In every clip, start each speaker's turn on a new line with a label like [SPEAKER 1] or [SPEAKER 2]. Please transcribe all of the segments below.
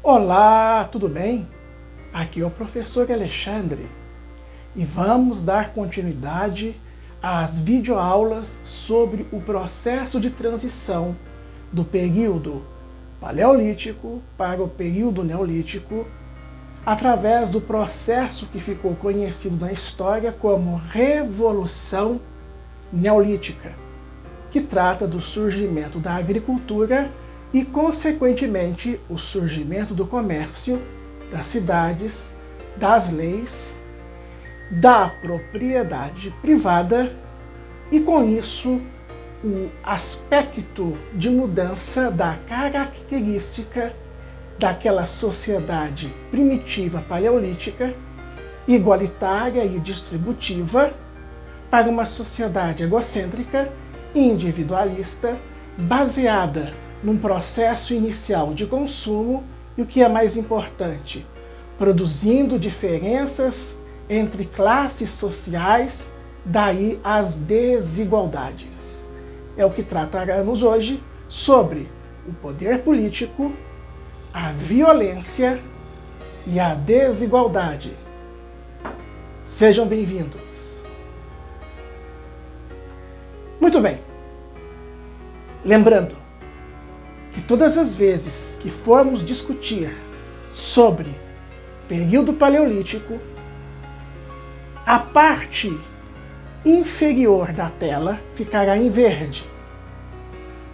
[SPEAKER 1] Olá, tudo bem? Aqui é o professor Alexandre e vamos dar continuidade às videoaulas sobre o processo de transição do período paleolítico para o período neolítico através do processo que ficou conhecido na história como Revolução Neolítica, que trata do surgimento da agricultura e, consequentemente, o surgimento do comércio, das cidades, das leis, da propriedade privada e, com isso, o aspecto de mudança da característica daquela sociedade primitiva paleolítica, igualitária e distributiva, para uma sociedade egocêntrica e individualista, baseada num processo inicial de consumo e, o que é mais importante, produzindo diferenças entre classes sociais, daí as desigualdades. É o que trataremos hoje sobre o poder político, a violência e a desigualdade. Sejam bem-vindos. Muito bem. Lembrando que todas as vezes que formos discutir sobre período paleolítico, a parte inferior da tela ficará em verde.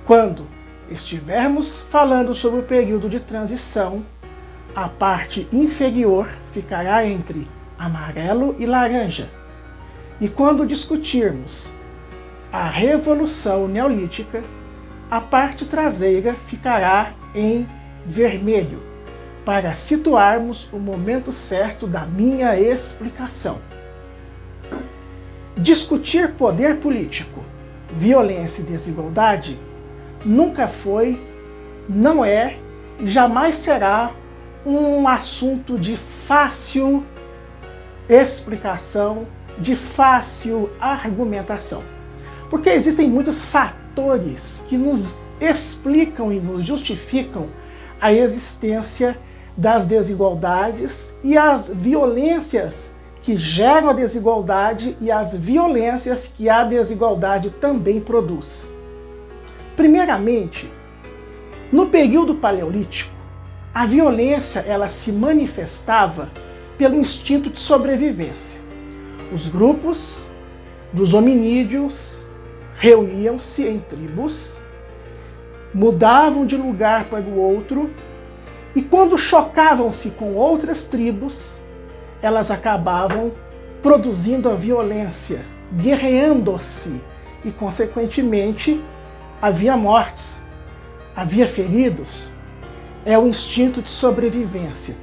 [SPEAKER 1] Quando estivermos falando sobre o período de transição, a parte inferior ficará entre amarelo e laranja. E quando discutirmos a Revolução Neolítica, a parte traseira ficará em vermelho, para situarmos o momento certo da minha explicação. Discutir poder político, violência e desigualdade nunca foi, não é e jamais será um assunto de fácil explicação, de fácil argumentação. Porque existem muitos fatores que nos explicam e nos justificam a existência das desigualdades e as violências que geram a desigualdade e as violências que a desigualdade também produz. Primeiramente, no período paleolítico, a violência ela se manifestava pelo instinto de sobrevivência. Os grupos dos hominídeos reuniam-se em tribos, mudavam de lugar para o outro e, quando chocavam-se com outras tribos, elas acabavam produzindo a violência, guerreando-se e, consequentemente, havia mortes, havia feridos. É o instinto de sobrevivência.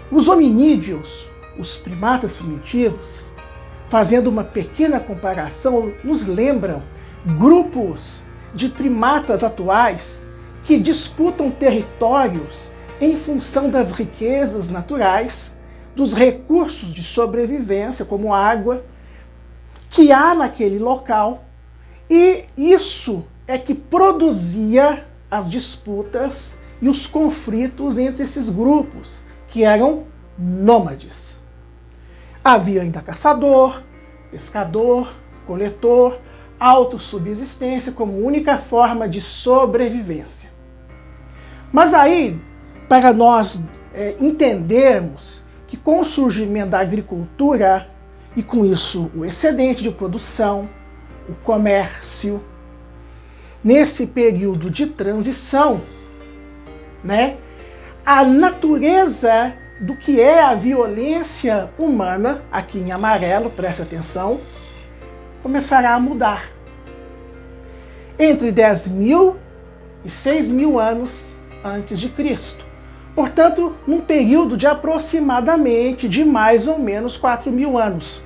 [SPEAKER 1] Os hominídeos, os primatas primitivos, fazendo uma pequena comparação, nos lembram grupos de primatas atuais que disputam territórios em função das riquezas naturais, dos recursos de sobrevivência, como água, que há naquele local, e isso é que produzia as disputas e os conflitos entre esses grupos, que eram nômades. Havia ainda caçador, pescador, coletor, autossubsistência como única forma de sobrevivência. Mas aí, para nós entendermos que com o surgimento da agricultura, e com isso o excedente de produção, o comércio, nesse período de transição, a natureza do que é a violência humana, aqui em amarelo, preste atenção, começará a mudar. Entre 10.000 e 6.000 anos antes de Cristo. Portanto, num período de aproximadamente de mais ou menos 4.000 anos.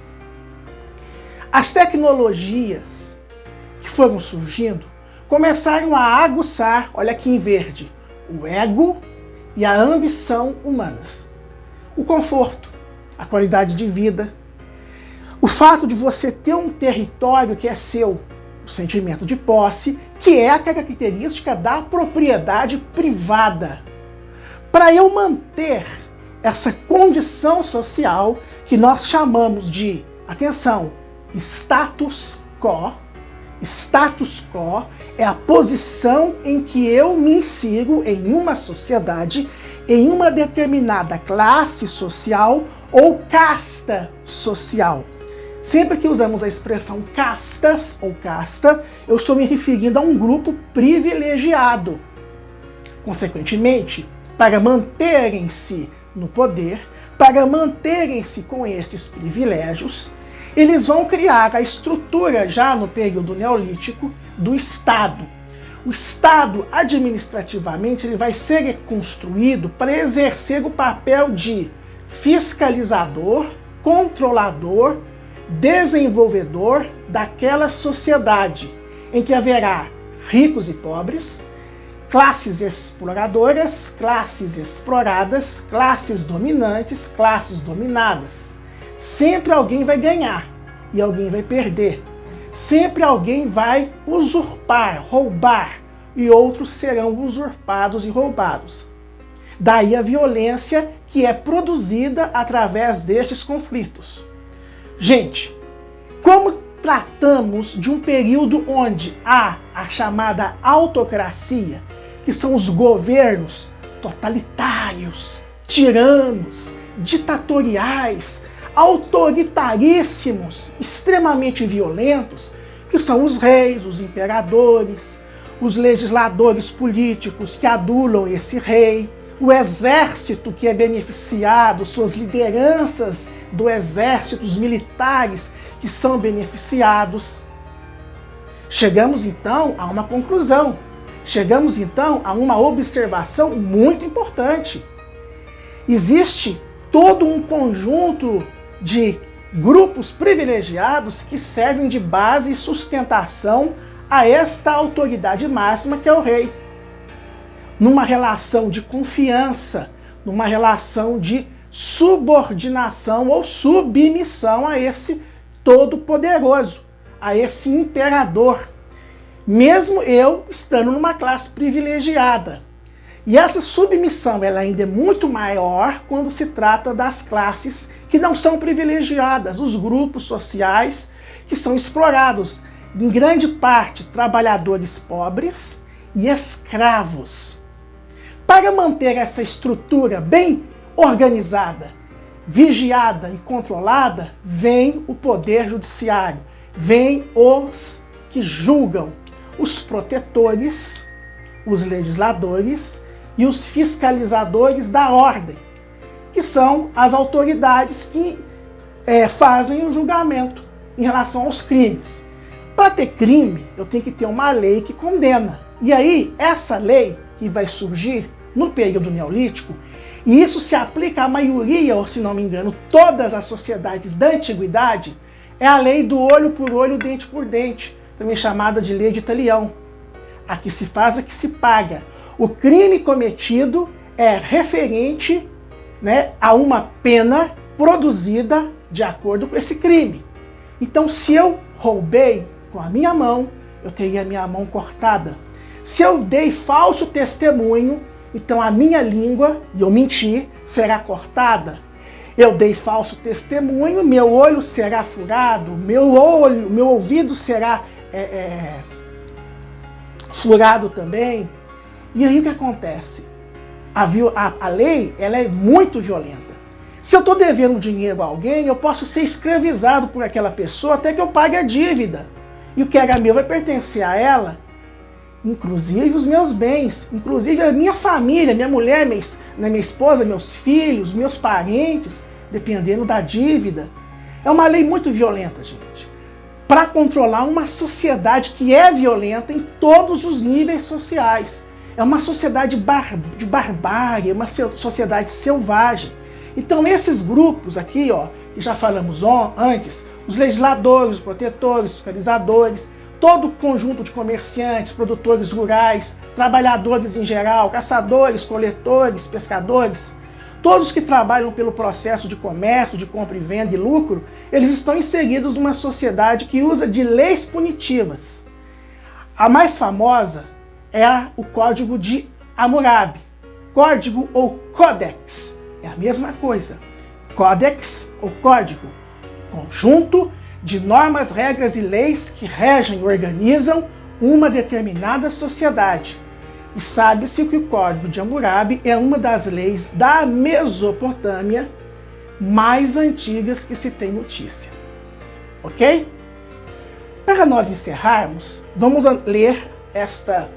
[SPEAKER 1] As tecnologias que foram surgindo começaram a aguçar, olha aqui em verde, o ego e a ambição humanas. O conforto, a qualidade de vida, o fato de você ter um território que é seu, o sentimento de posse, que é a característica da propriedade privada. Para eu manter essa condição social que nós chamamos de, atenção, status quo. Status quo é a posição em que eu me insiro em uma sociedade, em uma determinada classe social ou casta social. Sempre que usamos a expressão castas ou casta, eu estou me referindo a um grupo privilegiado. Consequentemente, para manterem-se no poder, para manterem-se com estes privilégios, eles vão criar a estrutura, já no período neolítico, do Estado. O Estado, administrativamente, ele vai ser construído para exercer o papel de fiscalizador, controlador, desenvolvedor daquela sociedade, em que haverá ricos e pobres, classes exploradoras, classes exploradas, classes dominantes, classes dominadas. Sempre alguém vai ganhar e alguém vai perder. Sempre alguém vai usurpar, roubar, e outros serão usurpados e roubados. Daí a violência que é produzida através destes conflitos. Gente, como tratamos de um período onde há a chamada autocracia, que são os governos totalitários, tiranos, ditatoriais, autoritaríssimos, extremamente violentos, que são os reis, os imperadores, os legisladores políticos que adulam esse rei, o exército que é beneficiado, suas lideranças do exército, os militares que são beneficiados. Chegamos então a uma conclusão, chegamos então a uma observação muito importante. Existe todo um conjunto de grupos privilegiados que servem de base e sustentação a esta autoridade máxima que é o rei. Numa relação de confiança, numa relação de subordinação ou submissão a esse todo-poderoso, a esse imperador, mesmo eu estando numa classe privilegiada. E essa submissão ela ainda é muito maior quando se trata das classes que não são privilegiadas, os grupos sociais que são explorados, em grande parte trabalhadores pobres e escravos. Para manter essa estrutura bem organizada, vigiada e controlada, vem o poder judiciário, vem os que julgam, os protetores, os legisladores e os fiscalizadores da ordem, que são as autoridades que fazem o julgamento em relação aos crimes. Para ter crime, eu tenho que ter uma lei que condena. E aí, essa lei que vai surgir no período neolítico, e isso se aplica à maioria, ou se não me engano, todas as sociedades da antiguidade, é a lei do olho por olho, dente por dente, também chamada de lei de talião. A que se faz, a que se paga. O crime cometido é referente, a uma pena produzida de acordo com esse crime. Então, se eu roubei com a minha mão, eu teria a minha mão cortada. Se eu dei falso testemunho, então a minha língua, e eu menti, será cortada. Eu dei falso testemunho, meu olho será furado, meu ouvido será furado também. E aí o que acontece? A lei ela é muito violenta. Se eu estou devendo dinheiro a alguém, eu posso ser escravizado por aquela pessoa até que eu pague a dívida. E o que era meu vai pertencer a ela, inclusive os meus bens, inclusive a minha família, minha mulher, minha esposa, meus filhos, meus parentes, dependendo da dívida. É uma lei muito violenta, gente, para controlar uma sociedade que é violenta em todos os níveis sociais. É uma sociedade de barbárie, uma sociedade selvagem. Então esses grupos aqui, que já falamos antes, os legisladores, os protetores, os fiscalizadores, todo o conjunto de comerciantes, produtores rurais, trabalhadores em geral, caçadores, coletores, pescadores, todos que trabalham pelo processo de comércio, de compra e venda e lucro, eles estão inseridos numa sociedade que usa de leis punitivas. A mais famosa é o Código de Hammurabi, código ou códex. É a mesma coisa. Códex ou código. Conjunto de normas, regras e leis que regem e organizam uma determinada sociedade. E sabe-se que o Código de Hammurabi é uma das leis da Mesopotâmia mais antigas que se tem notícia. Ok? Para nós encerrarmos, vamos ler esta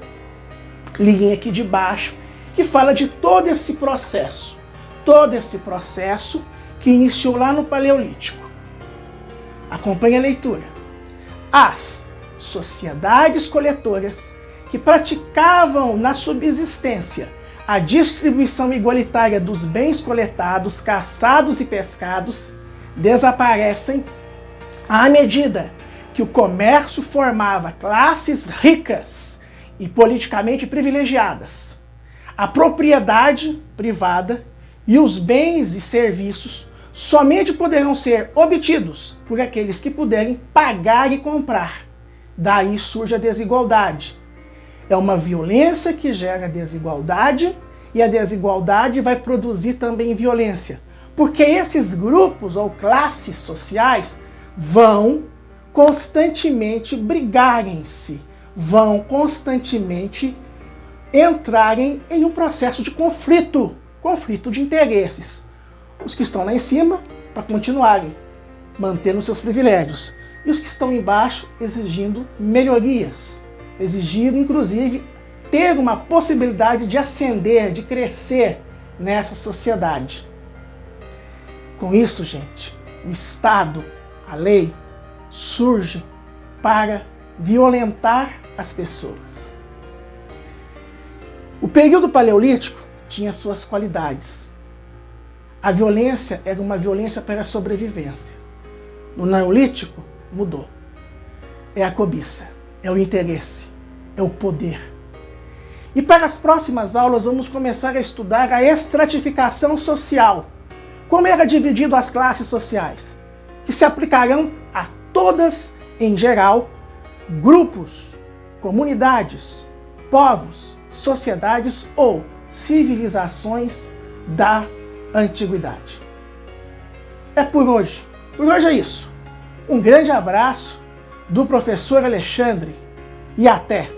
[SPEAKER 1] linha aqui de baixo, que fala de todo esse processo que iniciou lá no Paleolítico. Acompanhe a leitura. As sociedades coletoras que praticavam na subsistência a distribuição igualitária dos bens coletados, caçados e pescados, desaparecem à medida que o comércio formava classes ricas e politicamente privilegiadas. A propriedade privada e os bens e serviços somente poderão ser obtidos por aqueles que puderem pagar e comprar. Daí surge a desigualdade. É uma violência que gera desigualdade e a desigualdade vai produzir também violência. Porque esses grupos ou classes sociais vão constantemente brigarem-se, vão constantemente entrarem em um processo de conflito de interesses. Os que estão lá em cima para continuarem mantendo seus privilégios e os que estão embaixo exigindo melhorias, exigindo inclusive ter uma possibilidade de ascender, de crescer nessa sociedade. Com isso, gente, o Estado, a lei, surge para violentar as pessoas. O período paleolítico tinha suas qualidades. A violência era uma violência para a sobrevivência. No neolítico, mudou. É a cobiça, é o interesse, é o poder. E para as próximas aulas vamos começar a estudar a estratificação social. Como era dividido as classes sociais, que se aplicarão a todas em geral, grupos, comunidades, povos, sociedades ou civilizações da antiguidade. É por hoje. Por hoje é isso. Um grande abraço do professor Alexandre e até!